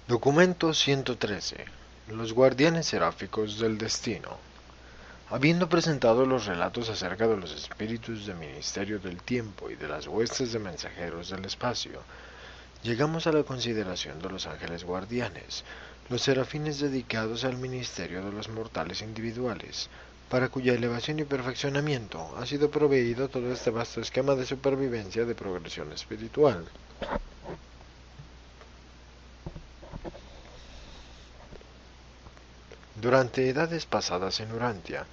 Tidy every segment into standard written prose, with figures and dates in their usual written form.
Documento 113. Los guardianes seráficos del destino. Habiendo presentado los relatos acerca de los espíritus de ministerio del tiempo y de las huestes de mensajeros del espacio, llegamos a la consideración de los ángeles guardianes, los serafines dedicados al ministerio de los mortales individuales, para cuya elevación y perfeccionamiento ha sido proveído todo este vasto esquema de supervivencia de progresión espiritual. Durante edades pasadas en Urantia,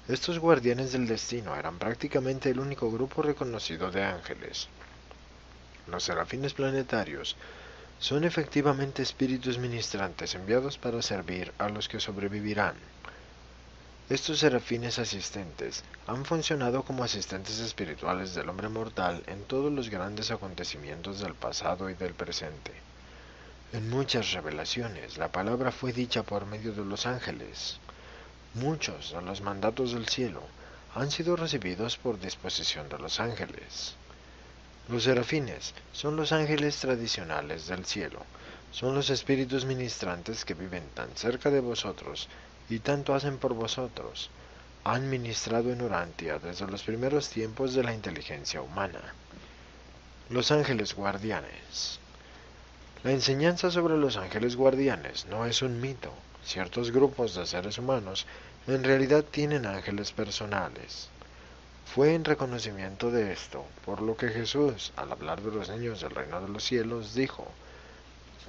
estos guardianes del destino eran prácticamente el único grupo reconocido de ángeles. Los serafines planetarios son efectivamente espíritus ministrantes enviados para servir a los que sobrevivirán. Estos serafines asistentes han funcionado como asistentes espirituales del hombre mortal en todos los grandes acontecimientos del pasado y del presente. En muchas revelaciones, la palabra fue dicha por medio de los ángeles. Muchos de los mandatos del cielo han sido recibidos por disposición de los ángeles. Los serafines son los ángeles tradicionales del cielo, son los espíritus ministrantes que viven tan cerca de vosotros y tanto hacen por vosotros. Han ministrado en Urantia desde los primeros tiempos de la inteligencia humana. Los ángeles guardianes. La enseñanza sobre los ángeles guardianes no es un mito. Ciertos grupos de seres humanos en realidad tienen ángeles personales. Fue en reconocimiento de esto, por lo que Jesús, al hablar de los niños del reino de los cielos, dijo: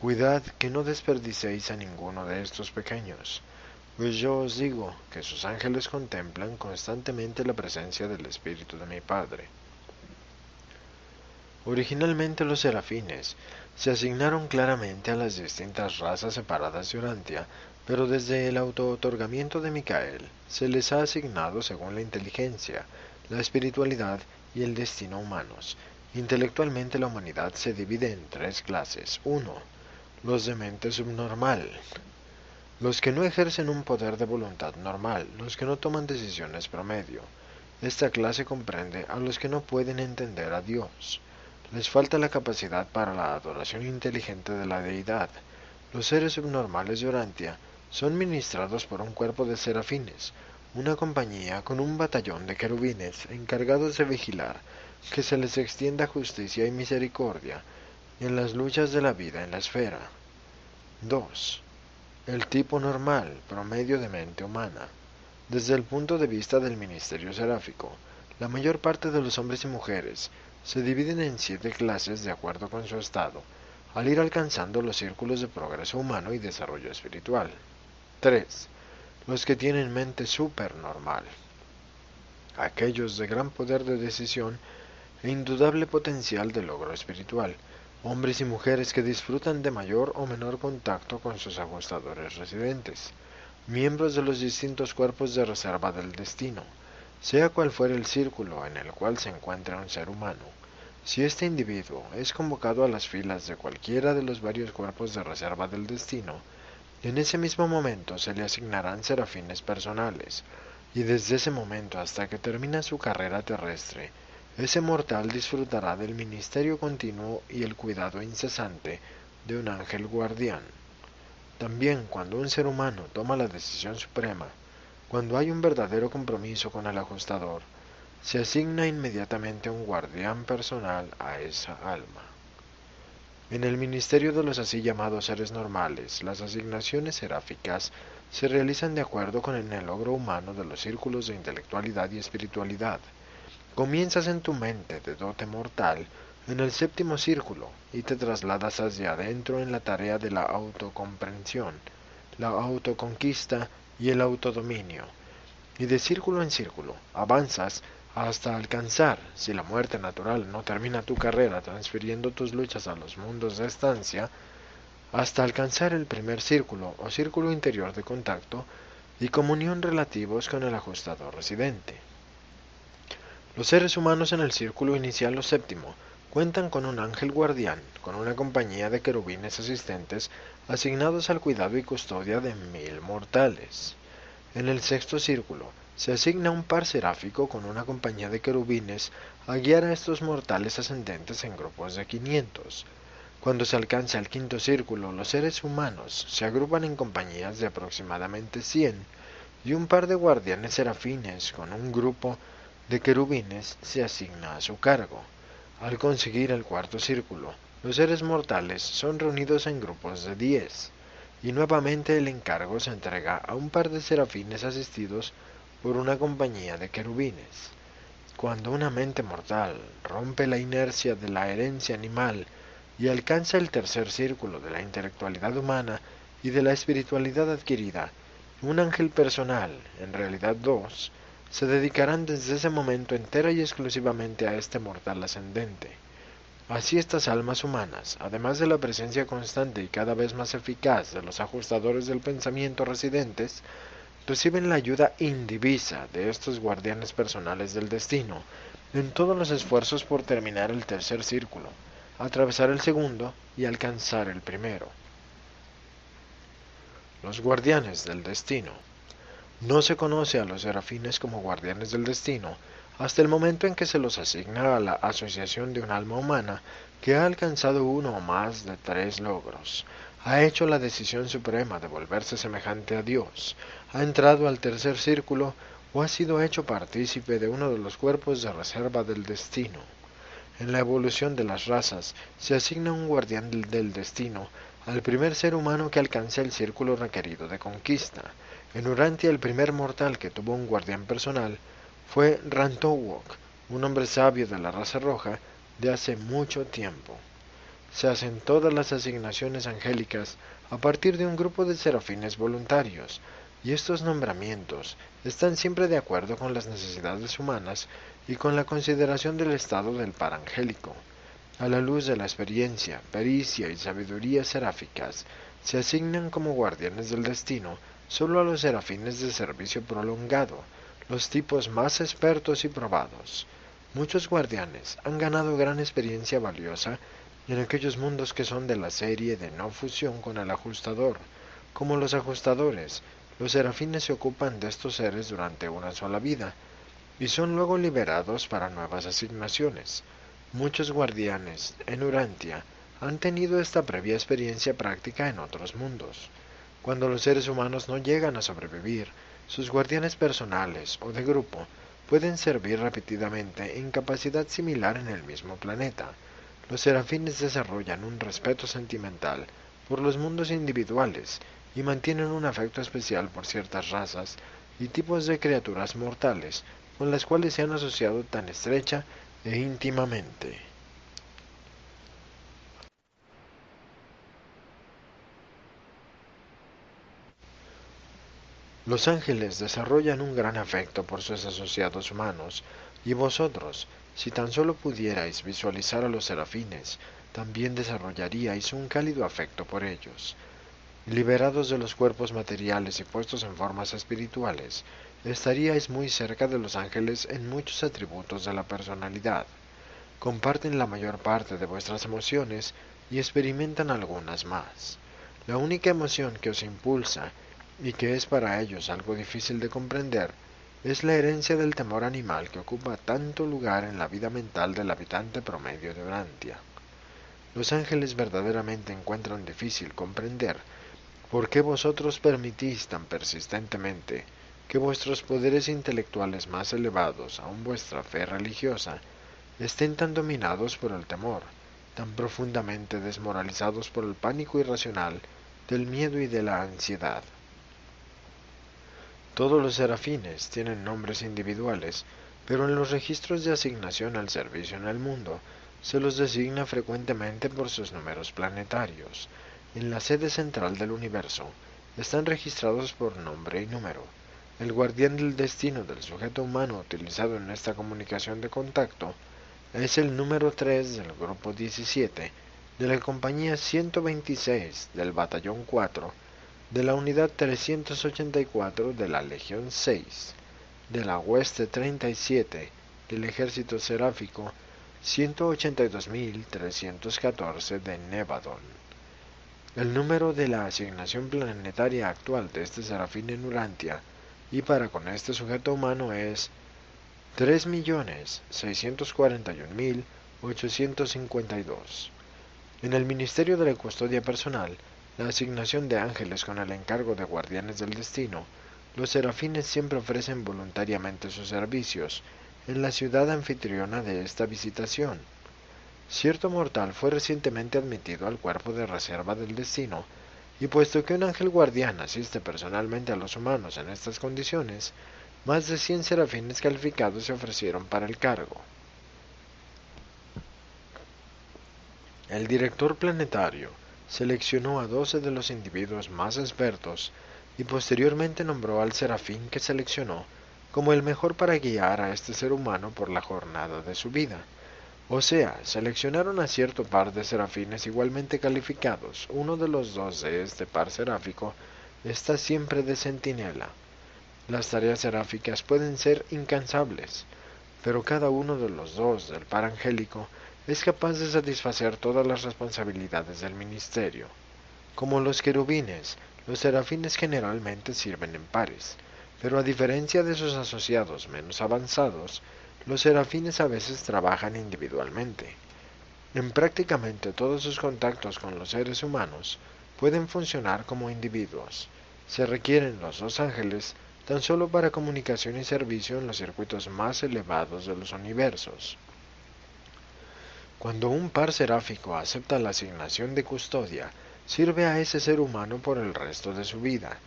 Cuidad que no desperdicéis a ninguno de estos pequeños, pues yo os digo que sus ángeles contemplan constantemente la presencia del Espíritu de mi Padre. Originalmente los serafines se asignaron claramente a las distintas razas separadas de Urantia, pero desde el auto-otorgamiento de Micael se les ha asignado según la inteligencia, la espiritualidad y el destino humanos. Intelectualmente la humanidad se divide en tres clases. 1. Los de mente subnormal. Los que no ejercen un poder de voluntad normal, los que no toman decisiones promedio. Esta clase comprende a los que no pueden entender a Dios. Les falta la capacidad para la adoración inteligente de la deidad. Los seres subnormales de Urantia son ministrados por un cuerpo de serafines, una compañía con un batallón de querubines encargados de vigilar que se les extienda justicia y misericordia en las luchas de la vida en la esfera. 2. El tipo normal, promedio de mente humana. Desde el punto de vista del ministerio seráfico, la mayor parte de los hombres y mujeres se dividen en 7 clases de acuerdo con su estado, al ir alcanzando los círculos de progreso humano y desarrollo espiritual. 3. Los que tienen mente supernormal. Aquellos de gran poder de decisión e indudable potencial de logro espiritual, hombres y mujeres que disfrutan de mayor o menor contacto con sus ajustadores residentes, miembros de los distintos cuerpos de reserva del destino, sea cual fuere el círculo en el cual se encuentre un ser humano. Si este individuo es convocado a las filas de cualquiera de los varios cuerpos de reserva del destino, en ese mismo momento se le asignarán serafines personales, y desde ese momento hasta que termina su carrera terrestre, ese mortal disfrutará del ministerio continuo y el cuidado incesante de un ángel guardián. También cuando un ser humano toma la decisión suprema, cuando hay un verdadero compromiso con el ajustador, se asigna inmediatamente un guardián personal a esa alma. En el ministerio de los así llamados seres normales, las asignaciones seráficas se realizan de acuerdo con el logro humano de los círculos de intelectualidad y espiritualidad. Comienzas en tu mente de dote mortal en el séptimo círculo y te trasladas hacia adentro en la tarea de la autocomprensión, la autoconquista y el autodominio. Y de círculo en círculo avanzas hasta alcanzar, si la muerte natural no termina tu carrera transfiriendo tus luchas a los mundos de estancia, hasta alcanzar el primer círculo o círculo interior de contacto y comunión relativos con el ajustador residente. Los seres humanos en el círculo inicial o séptimo cuentan con un ángel guardián, con una compañía de querubines asistentes asignados al cuidado y custodia de 1000 mortales. En el sexto círculo se asigna un par seráfico con una compañía de querubines a guiar a estos mortales ascendentes en grupos de 500. Cuando se alcanza el quinto círculo, los seres humanos se agrupan en compañías de aproximadamente 100 y un par de guardianes serafines con un grupo de querubines se asigna a su cargo. Al conseguir el cuarto círculo, los seres mortales son reunidos en grupos de 10, y nuevamente el encargo se entrega a un par de serafines asistidos por una compañía de querubines. Cuando una mente mortal rompe la inercia de la herencia animal y alcanza el tercer círculo de la intelectualidad humana y de la espiritualidad adquirida, un ángel personal, en realidad dos, se dedicarán desde ese momento entera y exclusivamente a este mortal ascendente. Así estas almas humanas, además de la presencia constante y cada vez más eficaz de los ajustadores del pensamiento residentes, reciben la ayuda indivisa de estos guardianes personales del destino en todos los esfuerzos por terminar el tercer círculo, atravesar el segundo y alcanzar el primero. Los guardianes del destino. No se conoce a los serafines como guardianes del destino hasta el momento en que se los asigna a la asociación de un alma humana que ha alcanzado uno o más de 3 logros, ha hecho la decisión suprema de volverse semejante a Dios, ha entrado al tercer círculo o ha sido hecho partícipe de uno de los cuerpos de reserva del destino. En la evolución de las razas se asigna un guardián del destino al primer ser humano que alcance el círculo requerido de conquista. En Urantia el primer mortal que tuvo un guardián personal fue Rantowok, un hombre sabio de la raza roja de hace mucho tiempo. Se hacen todas las asignaciones angélicas a partir de un grupo de serafines voluntarios, y estos nombramientos están siempre de acuerdo con las necesidades humanas y con la consideración del estado del par angélico. A la luz de la experiencia, pericia y sabiduría seráficas, se asignan como guardianes del destino solo a los serafines de servicio prolongado, los tipos más expertos y probados. Muchos guardianes han ganado gran experiencia valiosa en aquellos mundos que son de la serie de no fusión con el ajustador. Como los ajustadores, los serafines se ocupan de estos seres durante una sola vida, y son luego liberados para nuevas asignaciones. Muchos guardianes en Urantia han tenido esta previa experiencia práctica en otros mundos. Cuando los seres humanos no llegan a sobrevivir, sus guardianes personales o de grupo pueden servir repetidamente en capacidad similar en el mismo planeta. Los serafines desarrollan un respeto sentimental por los mundos individuales y mantienen un afecto especial por ciertas razas y tipos de criaturas mortales con las cuales se han asociado tan estrecha e íntimamente. Los ángeles desarrollan un gran afecto por sus asociados humanos, y vosotros, si tan solo pudierais visualizar a los serafines, también desarrollaríais un cálido afecto por ellos. Liberados de los cuerpos materiales y puestos en formas espirituales, estaríais muy cerca de los ángeles en muchos atributos de la personalidad. Comparten la mayor parte de vuestras emociones y experimentan algunas más. La única emoción que os impulsa, y que es para ellos algo difícil de comprender, es la herencia del temor animal que ocupa tanto lugar en la vida mental del habitante promedio de Urantia. Los ángeles verdaderamente encuentran difícil comprender por qué vosotros permitís tan persistentemente que vuestros poderes intelectuales más elevados, aun vuestra fe religiosa, estén tan dominados por el temor, tan profundamente desmoralizados por el pánico irracional del miedo y de la ansiedad. Todos los serafines tienen nombres individuales, pero en los registros de asignación al servicio en el mundo se los designa frecuentemente por sus números planetarios. En la sede central del universo están registrados por nombre y número. El guardián del destino del sujeto humano utilizado en esta comunicación de contacto es el número 3 del grupo 17 de la compañía 126 del batallón 4 de la unidad 384 de la Legión 6, de la Hueste 37 del Ejército Seráfico 182.314 de Nevadon. El número de la asignación planetaria actual de este serafín en Urantia y para con este sujeto humano es 3.641.852. En el Ministerio de la Custodia Personal, la asignación de ángeles con el encargo de guardianes del destino, los serafines siempre ofrecen voluntariamente sus servicios en la ciudad anfitriona de esta visitación. Cierto mortal fue recientemente admitido al cuerpo de reserva del destino, y puesto que un ángel guardián asiste personalmente a los humanos en estas condiciones, más de 100 serafines calificados se ofrecieron para el cargo. El director planetario seleccionó a 12 de los individuos más expertos y posteriormente nombró al serafín que seleccionó como el mejor para guiar a este ser humano por la jornada de su vida. O sea, seleccionaron a cierto par de serafines igualmente calificados. Uno de los dos de este par seráfico está siempre de centinela. Las tareas seráficas pueden ser incansables, pero cada uno de los dos del par angélico es capaz de satisfacer todas las responsabilidades del ministerio. Como los querubines, los serafines generalmente sirven en pares, pero a diferencia de sus asociados menos avanzados, los serafines a veces trabajan individualmente. En prácticamente todos sus contactos con los seres humanos, pueden funcionar como individuos. Se requieren los dos ángeles tan solo para comunicación y servicio en los circuitos más elevados de los universos. Cuando un par seráfico acepta la asignación de custodia, sirve a ese ser humano por el resto de su vida.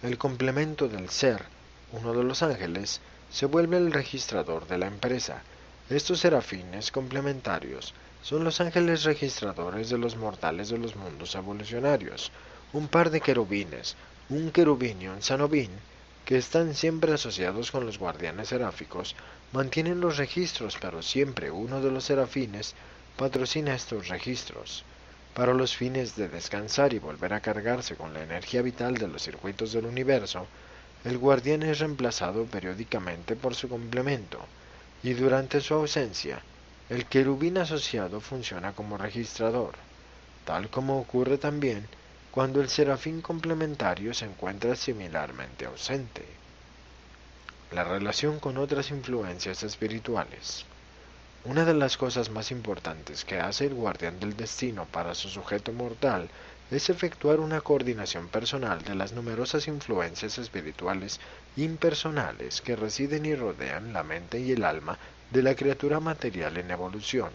El complemento del ser, uno de los ángeles, se vuelve el registrador de la empresa. Estos serafines complementarios son los ángeles registradores de los mortales de los mundos evolucionarios, un par de querubines, un querubín y un sanobín, que están siempre asociados con los guardianes seráficos, mantienen los registros, pero siempre uno de los serafines patrocina estos registros. Para los fines de descansar y volver a cargarse con la energía vital de los circuitos del universo, el guardián es reemplazado periódicamente por su complemento, y durante su ausencia, el querubín asociado funciona como registrador, tal como ocurre también cuando el serafín complementario se encuentra similarmente ausente. La relación con otras influencias espirituales. Una de las cosas más importantes que hace el guardián del destino para su sujeto mortal es efectuar una coordinación personal de las numerosas influencias espirituales impersonales que residen y rodean la mente y el alma de la criatura material en evolución.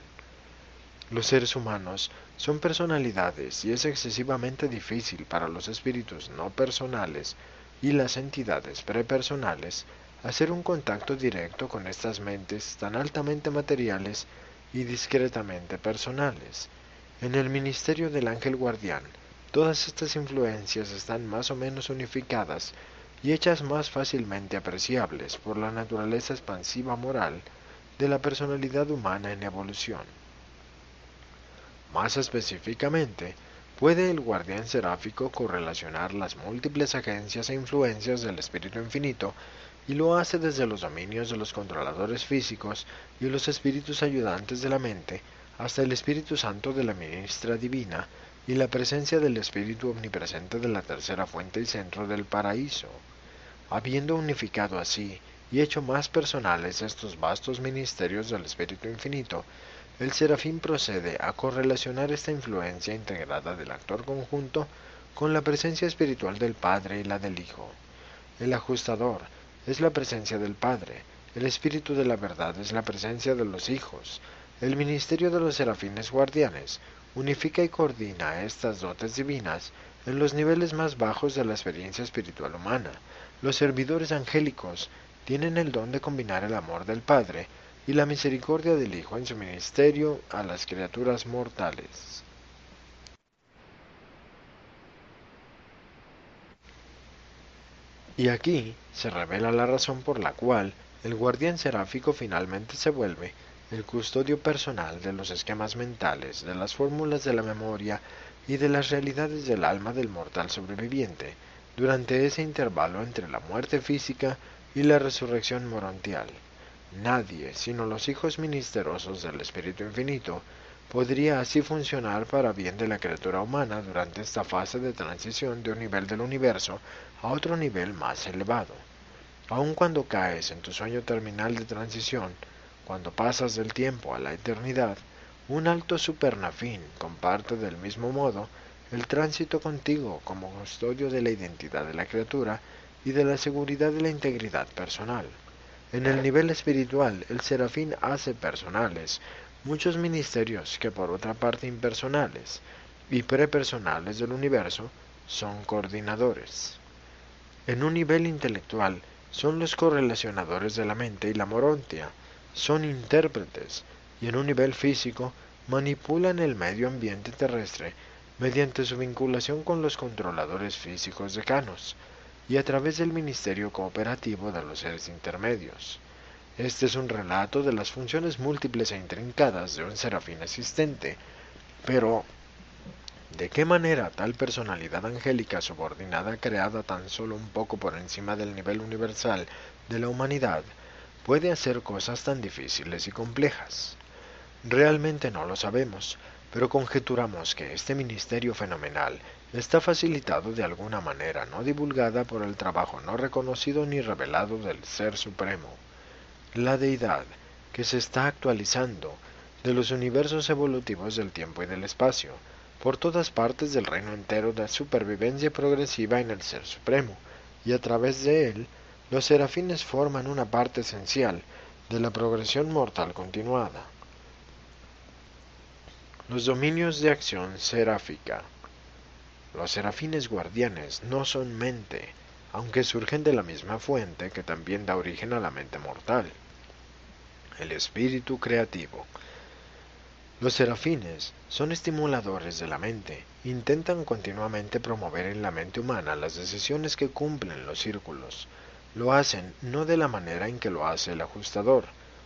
Los seres humanos son personalidades y es excesivamente difícil para los espíritus no personales y las entidades prepersonales hacer un contacto directo con estas mentes tan altamente materiales y discretamente personales. En el ministerio del ángel guardián, todas estas influencias están más o menos unificadas y hechas más fácilmente apreciables por la naturaleza expansiva moral de la personalidad humana en evolución. Más específicamente, puede el guardián seráfico correlacionar las múltiples agencias e influencias del espíritu infinito y lo hace desde los dominios de los controladores físicos y los espíritus ayudantes de la mente hasta el Espíritu Santo de la ministra divina y la presencia del Espíritu omnipresente de la tercera fuente y centro del paraíso. Habiendo unificado así y hecho más personales estos vastos ministerios del Espíritu Infinito, el serafín procede a correlacionar esta influencia integrada del actor conjunto con la presencia espiritual del Padre y la del Hijo. El ajustador es la presencia del Padre, el Espíritu de la verdad es la presencia de los hijos. El ministerio de los serafines guardianes unifica y coordina estas dotes divinas en los niveles más bajos de la experiencia espiritual humana. Los servidores angélicos tienen el don de combinar el amor del Padre y la misericordia del Hijo en su ministerio a las criaturas mortales. Y aquí se revela la razón por la cual el guardián seráfico finalmente se vuelve el custodio personal de los esquemas mentales, de las fórmulas de la memoria y de las realidades del alma del mortal sobreviviente, durante ese intervalo entre la muerte física y la resurrección morontial. Nadie, sino los hijos ministerosos del Espíritu Infinito, podría así funcionar para bien de la criatura humana durante esta fase de transición de un nivel del universo a otro nivel más elevado. Aun cuando caes en tu sueño terminal de transición, cuando pasas del tiempo a la eternidad, Un alto supernafín comparte del mismo modo el tránsito contigo como custodio de la identidad de la criatura y de la seguridad de la integridad personal. En el nivel espiritual, el serafín hace personales muchos ministerios que por otra parte impersonales y prepersonales del universo son coordinadores. En un nivel intelectual, son los correlacionadores de la mente y la morontia, son intérpretes, y en un nivel físico, manipulan el medio ambiente terrestre mediante su vinculación con los controladores físicos decanos, y a través del ministerio cooperativo de los seres intermedios. Este es un relato de las funciones múltiples e intrincadas de un serafín asistente, pero ¿de qué manera tal personalidad angélica subordinada creada tan solo un poco por encima del nivel universal de la humanidad puede hacer cosas tan difíciles y complejas? Realmente no lo sabemos, pero conjeturamos que este ministerio fenomenal está facilitado de alguna manera no divulgada por el trabajo no reconocido ni revelado del Ser Supremo, la deidad que se está actualizando de los universos evolutivos del tiempo y del espacio, por todas partes del reino entero de supervivencia progresiva en el Ser Supremo, y a través de él, los serafines forman una parte esencial de la progresión mortal continuada. Los dominios de acción seráfica. Los serafines guardianes no son mente, aunque surgen de la misma fuente que también da origen a la mente mortal, el espíritu creativo. Los serafines son estimuladores de la mente, intentan continuamente promover en la mente humana las decisiones que cumplen los círculos. Lo hacen no de la manera en que lo hace el ajustador,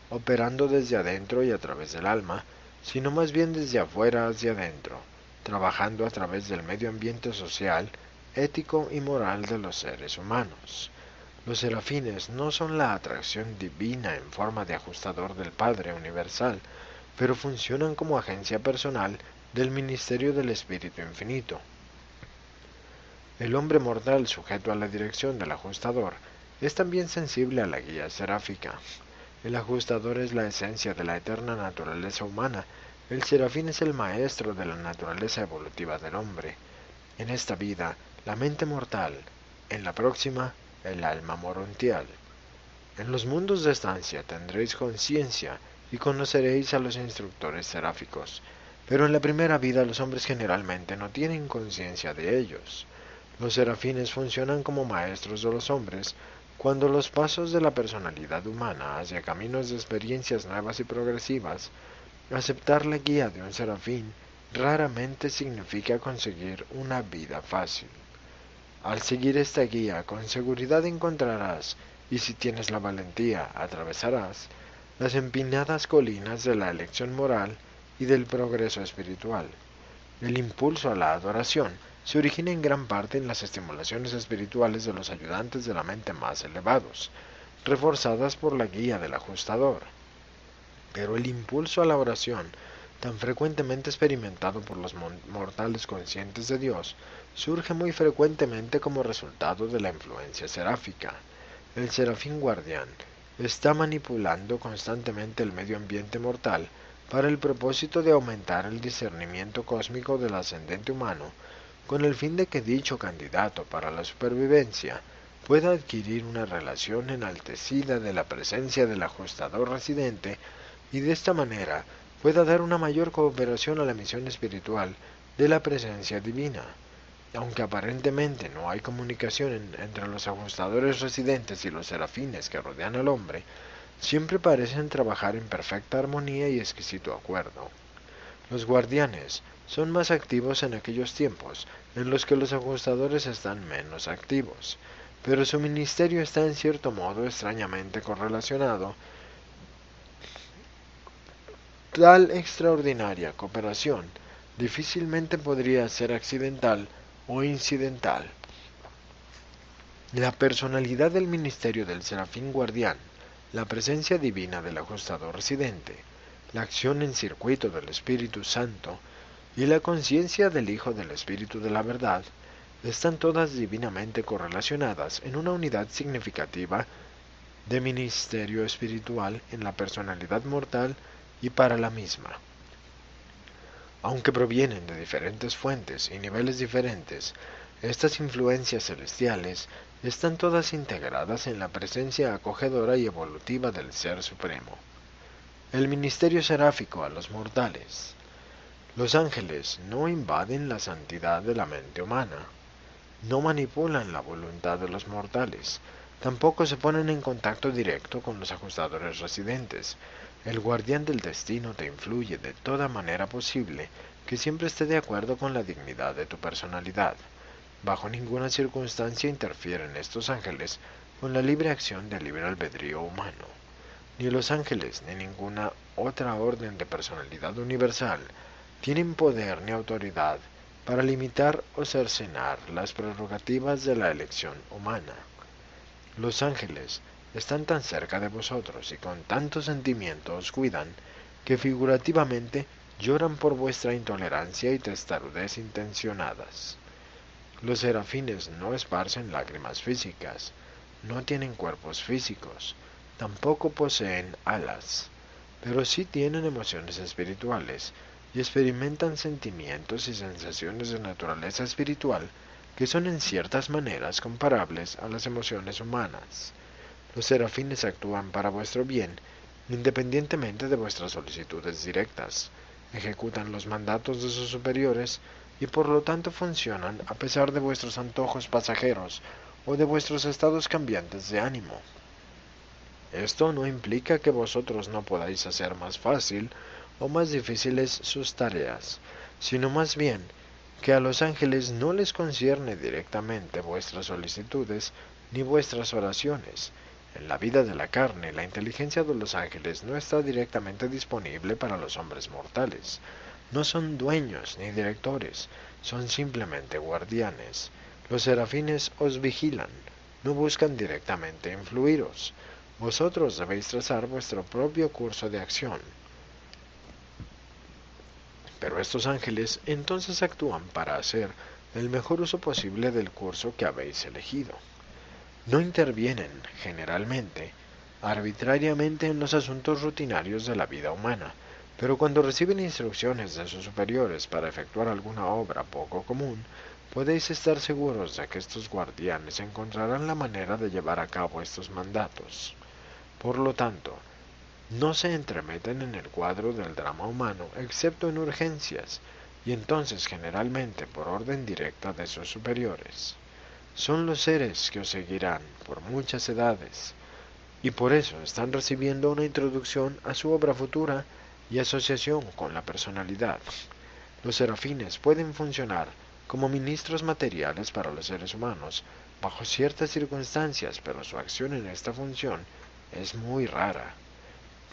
operando desde adentro y a través del alma, sino más bien desde afuera hacia adentro, trabajando a través del medio ambiente social, ético y moral de los seres humanos. Los serafines no son la atracción divina en forma de ajustador del Padre Universal, pero funcionan como agencia personal del ministerio del Espíritu Infinito. El hombre mortal sujeto a la dirección del ajustador es también sensible a la guía seráfica. El ajustador es la esencia de la eterna naturaleza humana, el serafín es el maestro de la naturaleza evolutiva del hombre. En esta vida, la mente mortal, en la próxima, el alma morontial. En los mundos de estancia tendréis conciencia y conoceréis a los instructores seráficos, pero en la primera vida los hombres generalmente no tienen conciencia de ellos. Los serafines funcionan como maestros de los hombres cuando los pasos de la personalidad humana hacia caminos de experiencias nuevas y progresivas. Aceptar la guía de un serafín raramente significa conseguir una vida fácil. Al seguir esta guía, con seguridad encontrarás, y si tienes la valentía, atravesarás, las empinadas colinas de la elección moral y del progreso espiritual. El impulso a la adoración se origina en gran parte en las estimulaciones espirituales de los ayudantes de la mente más elevados, reforzadas por la guía del ajustador. Pero el impulso a la oración, tan frecuentemente experimentado por los mortales conscientes de Dios, surge muy frecuentemente como resultado de la influencia seráfica. El serafín guardián está manipulando constantemente el medio ambiente mortal para el propósito de aumentar el discernimiento cósmico del ascendente humano, con el fin de que dicho candidato para la supervivencia pueda adquirir una relación enaltecida de la presencia del ajustador residente y de esta manera pueda dar una mayor cooperación a la misión espiritual de la presencia divina. Aunque aparentemente no hay comunicación entre los ajustadores residentes y los serafines que rodean al hombre, siempre parecen trabajar en perfecta armonía y exquisito acuerdo. Los guardianes son más activos en aquellos tiempos en los que los ajustadores están menos activos, pero su ministerio está en cierto modo extrañamente correlacionado. Tal extraordinaria cooperación difícilmente podría ser accidental o incidental. La personalidad del ministerio del serafín guardián, la presencia divina del ajustador residente, la acción en circuito del Espíritu Santo y la conciencia del Hijo del Espíritu de la Verdad están todas divinamente correlacionadas en una unidad significativa de ministerio espiritual en la personalidad mortal y para la misma. Aunque provienen de diferentes fuentes y niveles diferentes, estas influencias celestiales están todas integradas en la presencia acogedora y evolutiva del Ser Supremo. El ministerio seráfico a los mortales. Los ángeles no invaden la santidad de la mente humana, no manipulan la voluntad de los mortales, tampoco se ponen en contacto directo con los ajustadores residentes. El guardián del destino te influye de toda manera posible que siempre esté de acuerdo con la dignidad de tu personalidad. Bajo ninguna circunstancia interfieren estos ángeles con la libre acción del libre albedrío humano. Ni los ángeles ni ninguna otra orden de personalidad universal tienen poder ni autoridad para limitar o cercenar las prerrogativas de la elección humana. Los ángeles están tan cerca de vosotros y con tanto sentimiento os cuidan, que figurativamente lloran por vuestra intolerancia y testarudez intencionadas. Los serafines no esparcen lágrimas físicas, no tienen cuerpos físicos, tampoco poseen alas, pero sí tienen emociones espirituales y experimentan sentimientos y sensaciones de naturaleza espiritual que son en ciertas maneras comparables a las emociones humanas. Los serafines actúan para vuestro bien, independientemente de vuestras solicitudes directas, ejecutan los mandatos de sus superiores y por lo tanto funcionan a pesar de vuestros antojos pasajeros o de vuestros estados cambiantes de ánimo. Esto no implica que vosotros no podáis hacer más fácil o más difíciles sus tareas, sino más bien que a los ángeles no les concierne directamente vuestras solicitudes ni vuestras oraciones. En la vida de la carne, la inteligencia de los ángeles no está directamente disponible para los hombres mortales. No son dueños ni directores, son simplemente guardianes. Los serafines os vigilan, no buscan directamente influiros. Vosotros debéis trazar vuestro propio curso de acción. Pero estos ángeles entonces actúan para hacer el mejor uso posible del curso que habéis elegido. No intervienen, generalmente, arbitrariamente en los asuntos rutinarios de la vida humana, pero cuando reciben instrucciones de sus superiores para efectuar alguna obra poco común, podéis estar seguros de que estos guardianes encontrarán la manera de llevar a cabo estos mandatos. Por lo tanto, no se entremeten en el cuadro del drama humano excepto en urgencias, y entonces generalmente por orden directa de sus superiores. Son los seres que os seguirán por muchas edades, y por eso están recibiendo una introducción a su obra futura y asociación con la personalidad. Los serafines pueden funcionar como ministros materiales para los seres humanos bajo ciertas circunstancias, pero su acción en esta función es muy rara.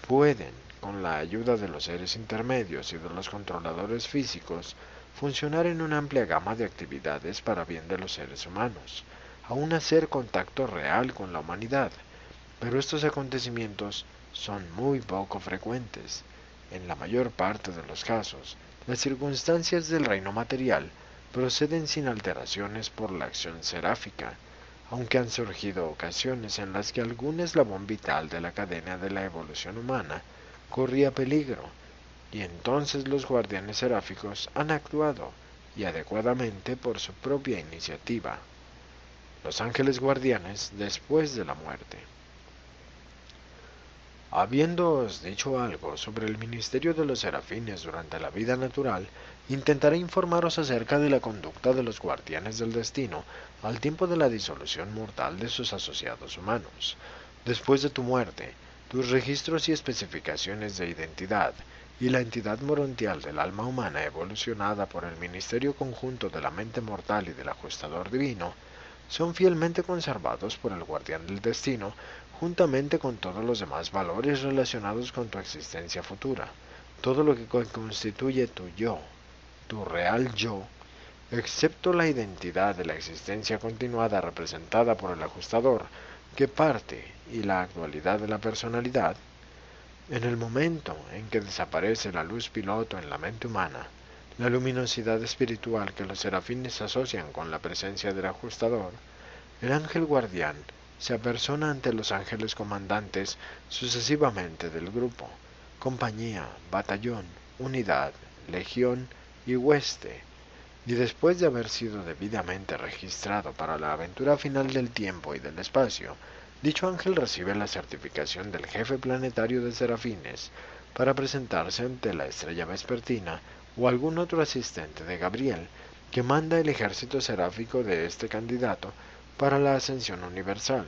Pueden, con la ayuda de los seres intermedios y de los controladores físicos, funcionar en una amplia gama de actividades para bien de los seres humanos, aún hacer contacto real con la humanidad, pero estos acontecimientos son muy poco frecuentes. En la mayor parte de los casos, las circunstancias del reino material proceden sin alteraciones por la acción seráfica, aunque han surgido ocasiones en las que algún eslabón vital de la cadena de la evolución humana corría peligro, y entonces los guardianes seráficos han actuado, y adecuadamente por su propia iniciativa. Los ángeles guardianes después de la muerte. Habiéndoos dicho algo sobre el ministerio de los serafines durante la vida natural, intentaré informaros acerca de la conducta de los guardianes del destino al tiempo de la disolución mortal de sus asociados humanos. Después de tu muerte, tus registros y especificaciones de identidad y la entidad morontial del alma humana evolucionada por el ministerio conjunto de la mente mortal y del ajustador divino son fielmente conservados por el guardián del destino, juntamente con todos los demás valores relacionados con tu existencia futura, todo lo que constituye tu yo, tu real yo, excepto la identidad de la existencia continuada representada por el ajustador, que parte, y la actualidad de la personalidad. En el momento en que desaparece la luz piloto en la mente humana, la luminosidad espiritual que los serafines asocian con la presencia del ajustador, el ángel guardián se apersona ante los ángeles comandantes sucesivamente del grupo, compañía, batallón, unidad, legión y hueste, y después de haber sido debidamente registrado para la aventura final del tiempo y del espacio, dicho ángel recibe la certificación del jefe planetario de serafines para presentarse ante la estrella vespertina o algún otro asistente de Gabriel, que manda el ejército seráfico de este candidato para la ascensión universal.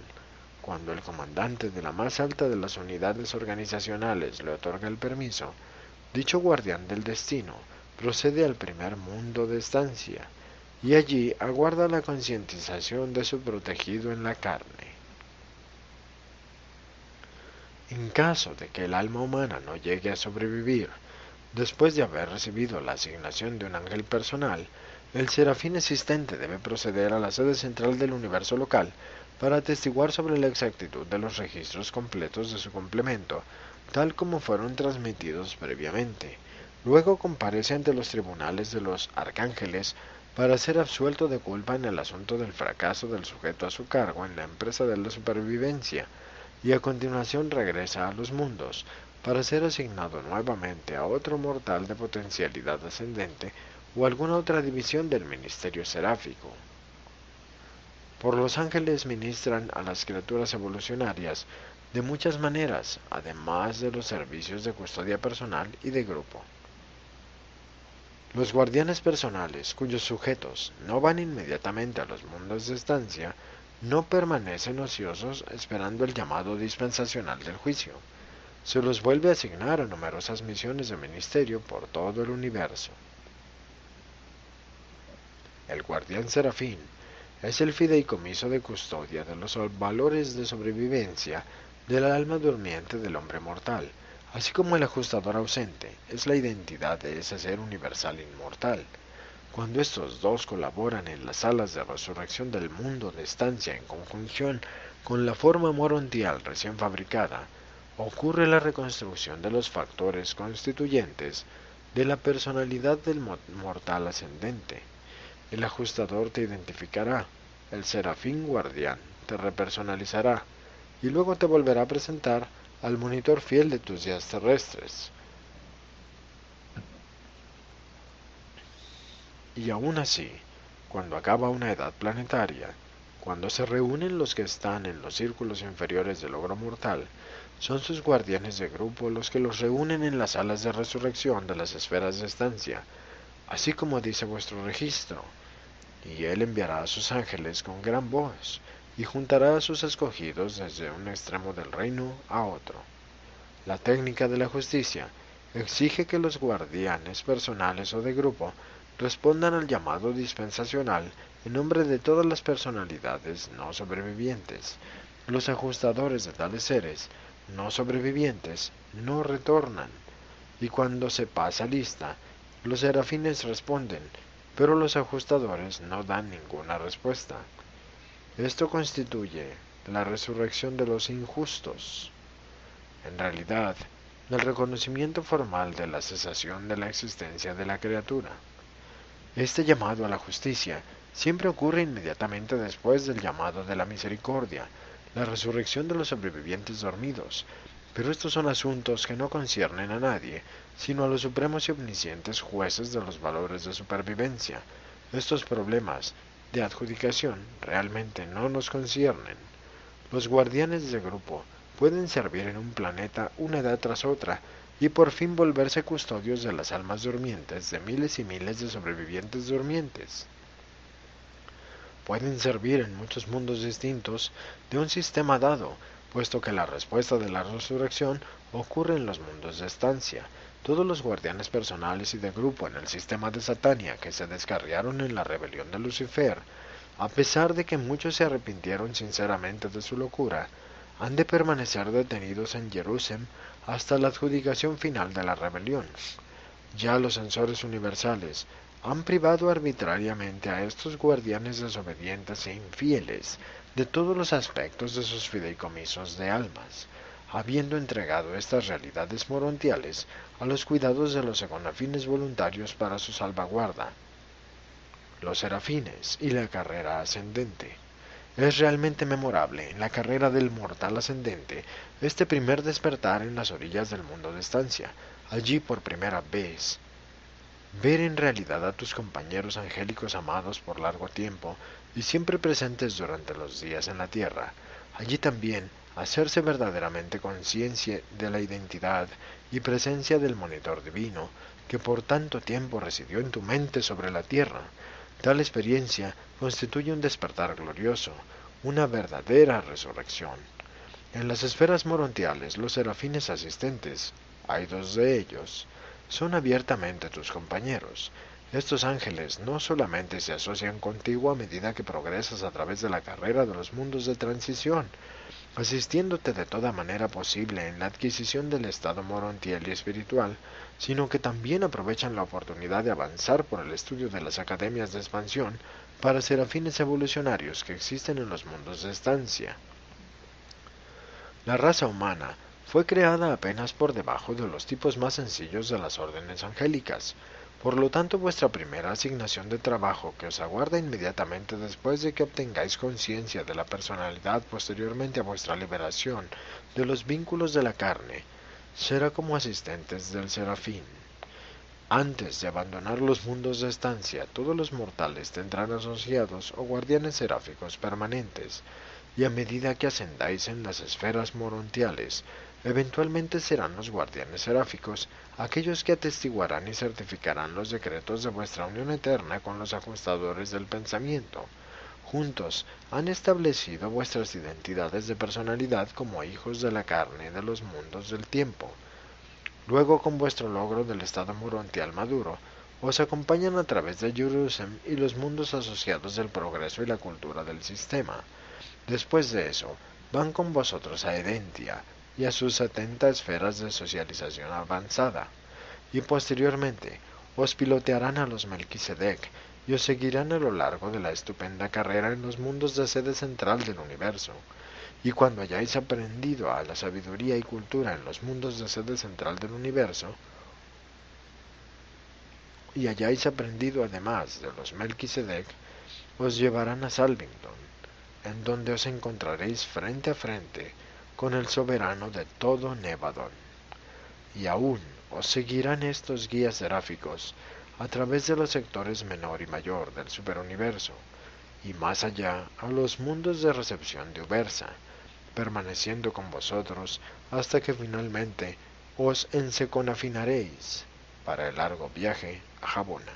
Cuando el comandante de la más alta de las unidades organizacionales le otorga el permiso, dicho guardián del destino procede al primer mundo de estancia, y allí aguarda la concientización de su protegido en la carne. En caso de que el alma humana no llegue a sobrevivir, después de haber recibido la asignación de un ángel personal, el serafín existente debe proceder a la sede central del universo local para atestiguar sobre la exactitud de los registros completos de su complemento, tal como fueron transmitidos previamente. Luego comparece ante los tribunales de los arcángeles para ser absuelto de culpa en el asunto del fracaso del sujeto a su cargo en la empresa de la supervivencia, y a continuación regresa a los mundos para ser asignado nuevamente a otro mortal de potencialidad ascendente o alguna otra división del ministerio seráfico. Por los ángeles ministran a las criaturas evolucionarias de muchas maneras, además de los servicios de custodia personal y de grupo. Los guardianes personales, cuyos sujetos no van inmediatamente a los mundos de estancia, no permanecen ociosos esperando el llamado dispensacional del juicio. Se los vuelve a asignar a numerosas misiones de ministerio por todo el universo. El guardián serafín es el fideicomiso de custodia de los valores de sobrevivencia del alma durmiente del hombre mortal, así como el ajustador ausente es la identidad de ese ser universal inmortal. Cuando estos dos colaboran en las salas de resurrección del mundo de estancia en conjunción con la forma morontial recién fabricada, ocurre la reconstrucción de los factores constituyentes de la personalidad del mortal ascendente. El ajustador te identificará, el serafín guardián te repersonalizará, y luego te volverá a presentar al monitor fiel de tus días terrestres. Y aún así, cuando acaba una edad planetaria, cuando se reúnen los que están en los círculos inferiores del logro mortal, son sus guardianes de grupo los que los reúnen en las salas de resurrección de las esferas de estancia, así como dice vuestro registro, y él enviará a sus ángeles con gran voz, y juntará a sus escogidos desde un extremo del reino a otro. La técnica de la justicia exige que los guardianes personales o de grupo respondan al llamado dispensacional en nombre de todas las personalidades no sobrevivientes. Los ajustadores de tales seres no sobrevivientes no retornan, y cuando se pasa lista, los serafines responden, pero los ajustadores no dan ninguna respuesta. Esto constituye la resurrección de los injustos. En realidad, el reconocimiento formal de la cesación de la existencia de la criatura. Este llamado a la justicia siempre ocurre inmediatamente después del llamado de la misericordia, la resurrección de los sobrevivientes dormidos, pero estos son asuntos que no conciernen a nadie, sino a los supremos y omniscientes jueces de los valores de supervivencia. Estos problemas de adjudicación realmente no nos conciernen. Los guardianes de grupo pueden servir en un planeta una edad tras otra y por fin volverse custodios de las almas durmientes de miles y miles de sobrevivientes durmientes. Pueden servir en muchos mundos distintos de un sistema dado, puesto que la respuesta de la resurrección ocurre en los mundos de estancia. Todos los guardianes personales y de grupo en el sistema de Satania que se descarriaron en la rebelión de Lucifer, a pesar de que muchos se arrepintieron sinceramente de su locura, han de permanecer detenidos en Jerusalén hasta la adjudicación final de la rebelión. Ya los censores universales han privado arbitrariamente a estos guardianes desobedientes e infieles de todos los aspectos de sus fideicomisos de almas, habiendo entregado estas realidades morontiales a los cuidados de los econafines voluntarios para su salvaguarda. Los serafines y la carrera ascendente. Es realmente memorable en la carrera del mortal ascendente este primer despertar en las orillas del mundo de estancia. Allí por primera vez ver en realidad a tus compañeros angélicos amados por largo tiempo y siempre presentes durante los días en la tierra. Allí también hacerse verdaderamente conciencia de la identidad y presencia del monitor divino que por tanto tiempo residió en tu mente sobre la tierra. Tal experiencia constituye un despertar glorioso, una verdadera resurrección. En las esferas morontiales, los serafines asistentes, hay dos de ellos, son abiertamente tus compañeros. Estos ángeles no solamente se asocian contigo a medida que progresas a través de la carrera de los mundos de transición, asistiéndote de toda manera posible en la adquisición del estado morontiel y espiritual, sino que también aprovechan la oportunidad de avanzar por el estudio de las academias de expansión para serafines evolucionarios que existen en los mundos de estancia. La raza humana fue creada apenas por debajo de los tipos más sencillos de las órdenes angélicas. Por lo tanto, vuestra primera asignación de trabajo, que os aguarda inmediatamente después de que obtengáis conciencia de la personalidad posteriormente a vuestra liberación de los vínculos de la carne, será como asistentes del serafín. Antes de abandonar los mundos de estancia, todos los mortales tendrán asociados o guardianes seráficos permanentes, y a medida que ascendáis en las esferas morontiales, eventualmente serán los guardianes seráficos aquellos que atestiguarán y certificarán los decretos de vuestra unión eterna con los ajustadores del pensamiento. Juntos han establecido vuestras identidades de personalidad como hijos de la carne de los mundos del tiempo. Luego, con vuestro logro del estado morontial maduro, os acompañan a través de Jerusalén y los mundos asociados del progreso y la cultura del sistema. Después de eso, van con vosotros a Edentia y a sus 70 esferas de socialización avanzada, y posteriormente os pilotearán a los Melquisedec y os seguirán a lo largo de la estupenda carrera en los mundos de sede central del universo. Y cuando hayáis aprendido a la sabiduría y cultura en los mundos de sede central del universo, y hayáis aprendido además de los Melquisedec, os llevarán a Salvington, en donde os encontraréis frente a frente con el soberano de todo Nevadon. Y aún os seguirán estos guías seráficos a través de los sectores menor y mayor del superuniverso, y más allá a los mundos de recepción de Ubersa, permaneciendo con vosotros hasta que finalmente os enseconafinaréis para el largo viaje a Jabona.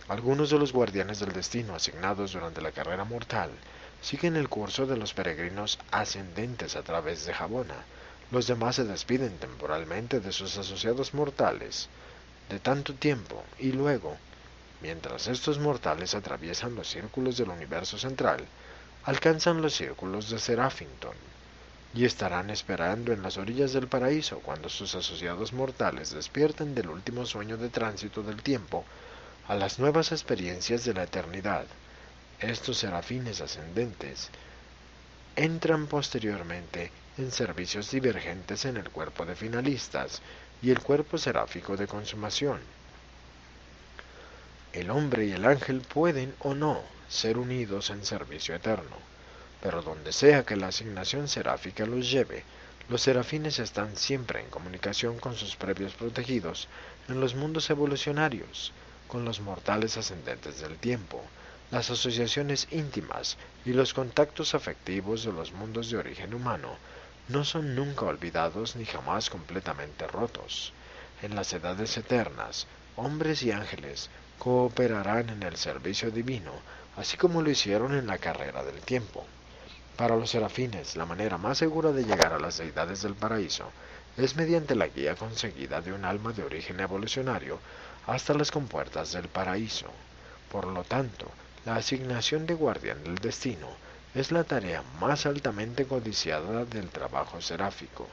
Algunos de los guardianes del destino asignados durante la carrera mortal siguen el curso de los peregrinos ascendentes a través de Jabona. Los demás se despiden temporalmente de sus asociados mortales de tanto tiempo y luego, mientras estos mortales atraviesan los círculos del universo central, alcanzan los círculos de Serafington y estarán esperando en las orillas del paraíso cuando sus asociados mortales despierten del último sueño de tránsito del tiempo a las nuevas experiencias de la eternidad. Estos serafines ascendentes entran posteriormente en servicios divergentes en el cuerpo de finalistas y el cuerpo seráfico de consumación. El hombre y el ángel pueden o no ser unidos en servicio eterno, pero donde sea que la asignación seráfica los lleve, los serafines están siempre en comunicación con sus previos protegidos en los mundos evolucionarios, con los mortales ascendentes del tiempo, las asociaciones íntimas y los contactos afectivos de los mundos de origen humano no son nunca olvidados ni jamás completamente rotos. En las edades eternas, hombres y ángeles cooperarán en el servicio divino, así como lo hicieron en la carrera del tiempo. Para los serafines, la manera más segura de llegar a las deidades del paraíso es mediante la guía conseguida de un alma de origen evolucionario hasta las compuertas del paraíso. Por lo tanto, la asignación de guardián del destino es la tarea más altamente codiciada del trabajo seráfico.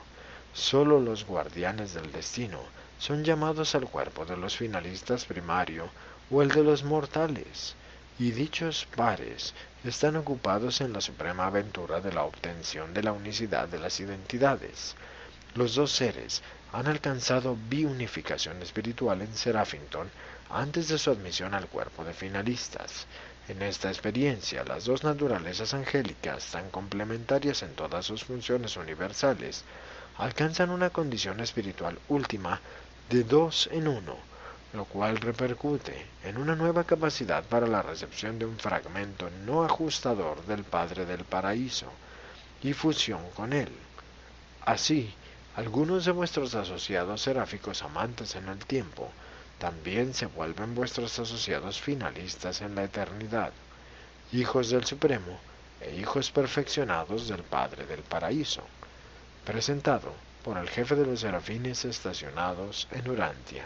Solo los guardianes del destino son llamados al cuerpo de los finalistas primario o el de los mortales, y dichos pares están ocupados en la suprema aventura de la obtención de la unicidad de las identidades. Los dos seres han alcanzado biunificación espiritual en Serafington antes de su admisión al cuerpo de finalistas. En esta experiencia, las dos naturalezas angélicas, tan complementarias en todas sus funciones universales, alcanzan una condición espiritual última de dos en uno, lo cual repercute en una nueva capacidad para la recepción de un fragmento no ajustador del Padre del Paraíso y fusión con él. Así, algunos de vuestros asociados seráficos amantes en el tiempo también se vuelven vuestros asociados finalistas en la eternidad, hijos del Supremo e hijos perfeccionados del Padre del Paraíso, presentado por el jefe de los serafines estacionados en Urantia.